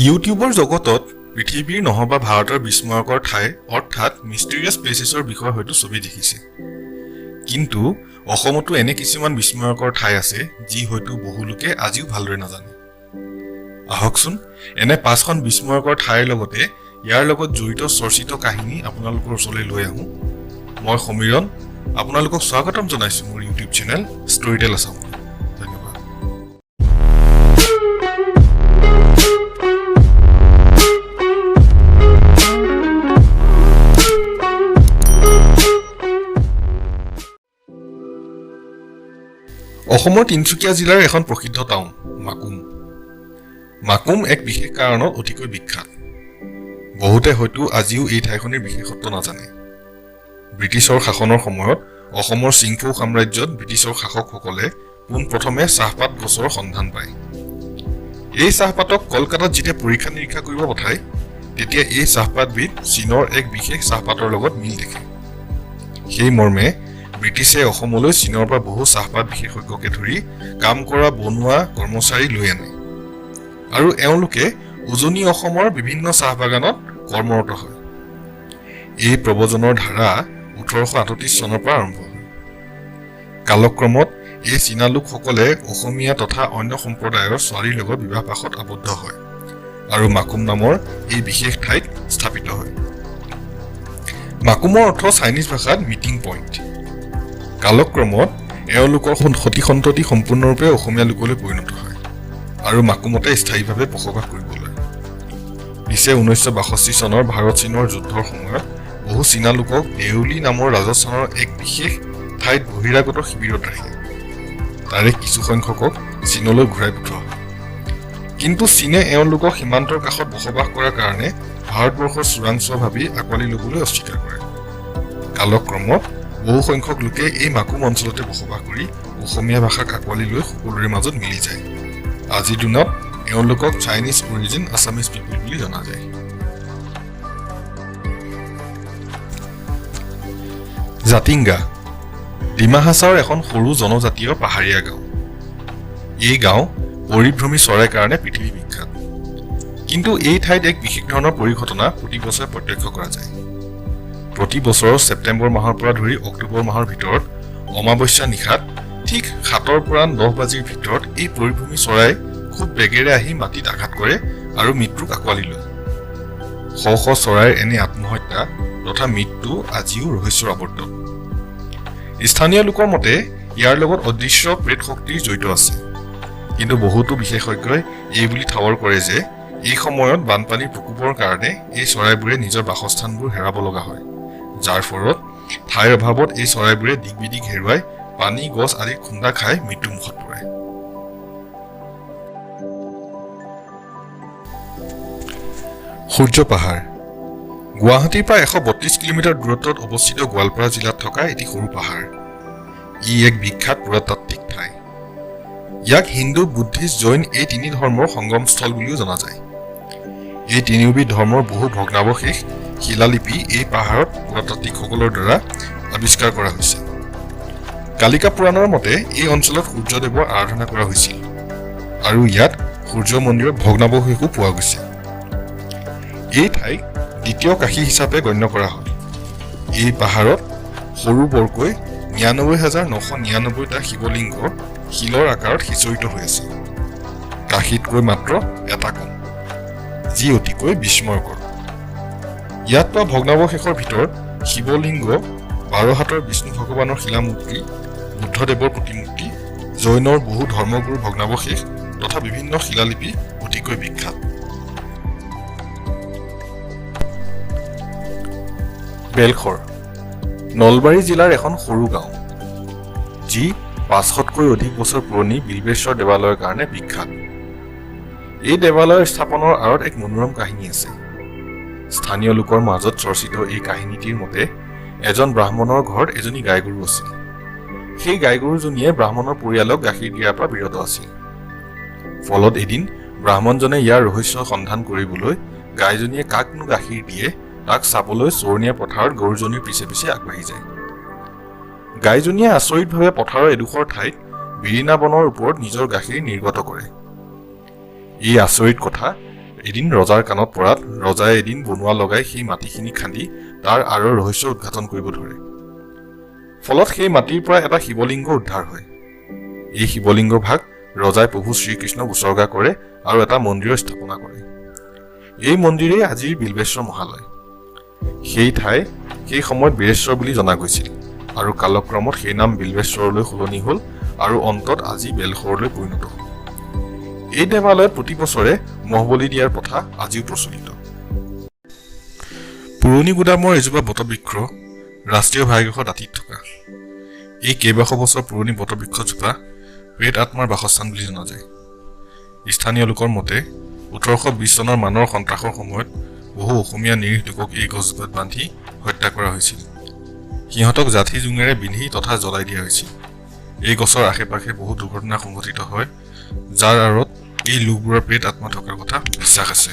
ইউটিউবৰ জগতত পৃথিৱীৰ নহবা ভাৰতৰ বিস্ময়কৰ ঠাই অৰ্থাৎ মিষ্টেৰিয়াছ প্লেচেছৰ বিষয়ে হয়তো ছবি দেখিছে। কিন্তু অসমতো এনে কিছুমান বিস্ময়কৰ ঠাই আছে যি হয়তো বহু লোকে আজিও ভালদৰে নাজানে। আহকচোন এনে 5খন বিস্ময়কৰ ঠাইৰ লগতে ইয়াৰ লগত জড়িত চৰ্চিত কাহিনী আপোনালোকৰ ওচৰলৈ লৈ আহোঁ। মই সমীৰণ আপোনালোকক স্বাগতম জনাইছোঁ মোৰ ইউটিউব চেনেল ষ্টৰিটেল আছাম। ধন্যবাদ। অসমৰ তিনিচুকীয়া জিলাৰ এখন প্ৰসিদ্ধ টাউন মাকুম। মাকুম এক বিশেষ কাৰণত অতিকৈ বিখ্যাত। বহুতে হয়তো আজিও এই ঠাইখনৰ বিশেষত্ব নাজানে। ব্ৰিটিছৰ শাসনৰ সময়ত অসমৰ চিংফৌ সাম্ৰাজ্যত ব্ৰিটিছৰ শাসকসকলে পোনপ্ৰথমে চাহপাত গছৰ সন্ধান পায়। এই চাহপাতক কলকাতাত যেতিয়া পৰীক্ষা নিৰীক্ষা কৰিব পঠায় তেতিয়া এই চাহপাতবিধ চীনৰ এক বিশেষ চাহপাতৰ লগত মিল দেখে। সেই মৰ্মে ব্ৰিটিছে অসমলৈ চীনৰ পৰা বহু চাহপাত বিশেষজ্ঞকে ধৰি কাম কৰা বনোৱা কৰ্মচাৰী লৈ আনে আৰু এওঁলোকে উজনি অসমৰ বিভিন্ন চাহ বাগানত কৰ্মৰত হয়। এই প্ৰব্ৰজনৰ ধাৰা 1838 চনৰ পৰা আৰম্ভ হয়। কালক্ৰমত এই চীনা লোকসকলে অসমীয়া তথা অন্য সম্প্ৰদায়ৰ ছোৱালীৰ লগত বিবাহ পাশত আবদ্ধ হয় আৰু মাকুম নামৰ এই বিশেষ ঠাইত স্থাপিত হয়। মাকুমৰ অৰ্থ চাইনিজ ভাষাত মিটিং পইণ্ট। কালক্ৰমত এওঁলোকৰ সতি সন্ততি সম্পূৰ্ণৰূপে অসমীয়া লোকলৈ পৰিণত হয় আৰু মাকুমতে স্থায়ীভাৱে বসবাস কৰিব লয়। পিছে 1962 চনৰ ভাৰত চীনৰ যুদ্ধৰ সময়ত বহু চীনা লোকক দেউলী নামৰ ৰাজস্থানৰ এক বিশেষ ঠাইত বহিৰাগত শিবিৰত ৰাখে। তাৰে কিছু সংখ্যকক চীনলৈ ঘূৰাই পঠোৱা হয়। কিন্তু চীনে এওঁলোকক সীমান্তৰ কাষত বসবাস কৰাৰ কাৰণে ভাৰতবৰ্ষৰ চোৰাংচোৱা ভাবি আঁকোৱালি ল'বলৈ অস্বীকাৰ কৰে। কালক্ৰমত বহু সংখ্যক লোকে এই মাকুম অঞ্চলতে বসবাস কৰি অসমীয়া ভাষাক আঁকোৱালি লৈ সকলোৰে মাজত মিলি যায়। আজিৰ দিনত এওঁলোকক চাইনিজ অৰিজিন আছামিজ পিপল বুলি জনা যায়। জাতিংগা ডিমা হাছাওৰ এখন সৰু জনজাতীয় পাহাৰীয়া গাঁও। এই গাঁও পৰিভ্ৰমী চৰাইৰ কাৰণে পৃথিৱী বিখ্যাত। কিন্তু এই ঠাইত এক বিশেষ ধৰণৰ পৰিঘটনা প্ৰতি বছৰে প্ৰত্যক্ষ কৰা যায়। প্ৰতি বছৰৰ ছেপ্টেম্বৰ মাহৰ পৰা ধৰি অক্টোবৰ মাহৰ ভিতৰত অমাৱস্যা নিশাত ঠিক 7ৰ পৰা 9 বাজিৰ ভিতৰত এই পৰিভ্ৰমী চৰাই খুব বেগেৰে আহি মাটিত আঘাত কৰে আৰু মৃত্যুক আঁকোৱালি লয়। শ শ চৰাইৰ এনে আত্মহত্যা তথা মৃত্যু আজিও ৰহস্যৰ আৱৰ্ত। স্থানীয় লোকৰ মতে ইয়াৰ লগত অদৃশ্য প্ৰেত শক্তিৰ জড়িত আছে। কিন্তু বহুতো বিশেষজ্ঞই এই বুলি ঠাৱৰ কৰে যে এই সময়ত বানপানীৰ প্ৰকোপৰ কাৰণে এই চৰাইবোৰে নিজৰ বাসস্থানবোৰ হেৰাব লগা হয়, যাৰ ফলত ঠাইৰ অভাৱত এই চৰাইবোৰে দিক বিদিক হেৰুৱাই পানী গছ আদি খুন্দা খাই মৃত্যুমুখত পৰে। সূৰ্য পাহাৰ গুৱাহাটীৰ পৰা 132 কিলোমিটাৰ দূৰত্বত অৱস্থিত গোৱালপাৰা জিলাত থকা এটি সৰু পাহাৰ। ই এক বিখ্যাত পুৰাতাত্ত্বিক ঠাই। ইয়াক হিন্দু, বুদ্ধিষ্ট, জৈন এই তিনি ধৰ্মৰ সংগমস্থল বুলিও জনা যায়। এই তিনিওবিধ ধৰ্মৰ বহু ভগ্নাৱশেষ শিলালিপি এই পাহাৰত পুৰাতাত্ত্বিকসকলৰ দ্বাৰা আৱিষ্কাৰ কৰা হৈছে। কালিকা পুৰাণৰ মতে এই অঞ্চলত সূৰ্যদেৱৰ আৰাধনা কৰা হৈছিল আৰু ইয়াত সূৰ্য মন্দিৰৰ ভগ্নাৱশেষো পোৱা গৈছে। এই ঠাইক দ্বিতীয় কাশী হিচাপে গণ্য কৰা হয়। এই পাহাৰত সৰু বৰকৈ 99,999টা শিৱলিংগ শিলৰ আকাৰত সিঁচৰিত হৈ আছে। কাশীতকৈ মাত্ৰ এটা কম, যি অতিকৈ বিস্ময়কৰ। ইয়াত পোৱা ভগ্নাৱশেষৰ ভিতৰত শিৱলিংগ, 12 হাতৰ বিষ্ণু ভগৱানৰ শিলামূৰ্তি, বুদ্ধদেৱৰ প্ৰতিমূৰ্তি, জৈনৰ বহু ধৰ্মগুৰুৰ ভগ্নাৱশেষ তথা বিভিন্ন শিলালিপি অতিকৈ বিখ্যাত। বেলখৰ নলবাৰী জিলাৰ এখন সৰু গাঁও, যি 500তকৈ অধিক বছৰ পুৰণি বিল্বেশ্বৰ দেৱালয়ৰ কাৰণে বিখ্যাত। এই দেৱালয় স্থাপনৰ আঁৰত এক মনোৰম কাহিনী আছে। স্থানীয় লোকৰ মাজত চৰ্চিত এই কাহিনীটিৰ মতে এজন ব্ৰাহ্মণৰ ঘৰত এজনী গাই গৰু আছিল। সেই গাই গৰুজনীয়ে ব্ৰাহ্মণৰ পৰিয়ালক গাখীৰ দিয়াৰ পৰা বিৰত আছিল। ফলত এদিন ব্ৰাহ্মণজনে ইয়াৰ ৰহস্য সন্ধান কৰিবলৈ গাইজনীয়ে কাকনো গাখীৰ দিয়ে তাক চাবলৈ চৰণীয়া পথাৰত গৰুজনীৰ পিছে পিছে আগবাঢ়ি যায়। গাইজনীয়ে আচৰিতভাৱে পথাৰৰ এডোখৰ ঠাইত বিৰিণা বনৰ ওপৰত নিজৰ গাখীৰ নিৰ্গত কৰে। এই আচৰিত কথা এদিন ৰজাৰ কাণত পৰাত ৰজাই এদিন বনোৱা লগাই সেই মাটিখিনি খান্দি তাৰ আঁৰৰ ৰহস্য উদ্ঘাটন কৰিব ধৰে। ফলত সেই মাটিৰ পৰা এটা শিৱলিংগ উদ্ধাৰ হয়। এই শিৱলিংগৰ ভাগ ৰজাই প্ৰভু শ্ৰীকৃষ্ণক উচৰ্গা কৰে আৰু এটা মন্দিৰৰ স্থাপনা কৰে। এই মন্দিৰেই আজিৰ বিল্বেশ্বৰ মহালয়। সেই ঠাই সেই সময়ত বীৰেশ্বৰ বুলি জনা গৈছিল আৰু কালক্ৰমত সেই নাম বিল্বেশ্বৰলৈ সলনি হ'ল আৰু অন্তত আজি বেলশৰলৈ পৰিণত হ'ল। এই দেৱালয়ত প্ৰতি বছৰে মহ বলি দিয়াৰ প্ৰথা আজিও প্ৰচলিত। পুৰণি গুদামৰ এজোপা বটবৃক্ষ ৰাষ্ট্ৰীয় ঘাইঘাটৰ দাঁতিত থকা। এই কেইবাশ বছৰ পুৰণি বটবৃক্ষজোপা প্ৰেত আত্মাৰ বাসস্থান বুলি জনা যায়। স্থানীয় লোকৰ মতে 1820 চনৰ মানৰ সন্ত্ৰাসৰ সময়ত বহু অসমীয়া নিৰীহ লোকক এই গছজোপাত বান্ধি হত্যা কৰা হৈছিল। সিহঁতক জাঠি জোঙেৰে বিন্ধি তথা জ্বলাই দিয়া হৈছিল। এই গছৰ আশে পাশে বহু দুৰ্ঘটনা সংঘটিত হয়, যাৰ আঁৰত এই লোকবোৰৰ প্ৰেত আত্মা থকাৰ কথা বিশ্বাস আছে।